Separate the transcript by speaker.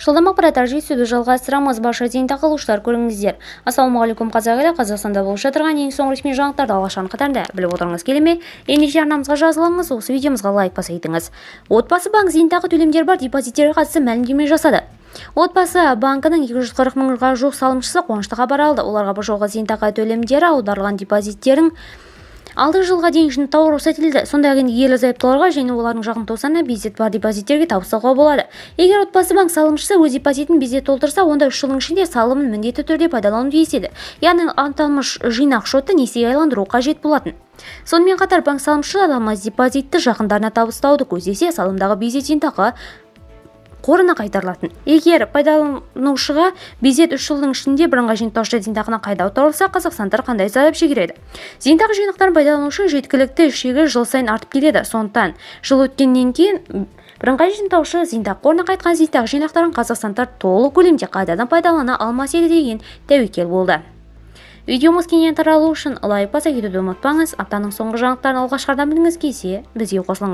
Speaker 1: Жылдам ақпараттар жетісуді жалғастырамыз. Барша зейнетақы алушылар көріңіздер. Ассалаумағалейкум қазақ елі, Қазақстанда болып жатырған ең соңғы ресми жаңалықтарды алғашқы қатарында біліп отырыңыз келе ме? Ендеше арнамызға жазылыңыз, осы видеомызға лайк басайтыңыз. Отбасы банк зейнетақы төлемдері бар депозиттерге қатысты мәлімдеме жасады. Отбасы банкінің 240 мыңға жуық салымшысы қуанышты хабар алды. Оларға бұл жолғы зейнетақы төлемдері аударылған депозиттердің алдағы жылға дейін жинақтауға рұқсат етілді. Сондай-ақ ерлі-зайыптыларға және олардың жақын туысқандарына безет бар депозиттерге табыстауға болады. Егер отбасы банк салымшысы өз депозитін безет толтырса, онда 3 жылдың ішінде салымын міндетті түрде пайдалану тиіс еді. Яғни аталмыш жинақ шотты несиеге айландыру қажет болатын. Сонымен қатар банк салымшысы аталмыш депозитті жақындарына табыстауды көздесе, салымдағы безет зейнетақы қорына қайтарылатын. Егер пайдаланушыға безет 3 жылдың ішінде бірыңғай жинақтаушы зейнетақыны қайта аударылса, қазақстандықтар қандай зардап шегереді? Зейнетақы жинақтарын пайдаланушы жеткілікті шегі жыл сайын артып келеді. Сондықтан жыл өткеннен кейін бірыңғай жинақтаушы зейнетақы қорына қайтқан зейнетақы жинақтарын қазақстандықтар толық көлемде қайтадан пайдалана алмас еді деген тәуекел болды. Видеомыз кеңінен таралу үшін лайк баса кетуді ұмытпаңыз. Аптаның соңғы жаңалықтарын алғашқыдан білгіңіз келсе, бізге қосылыңыз.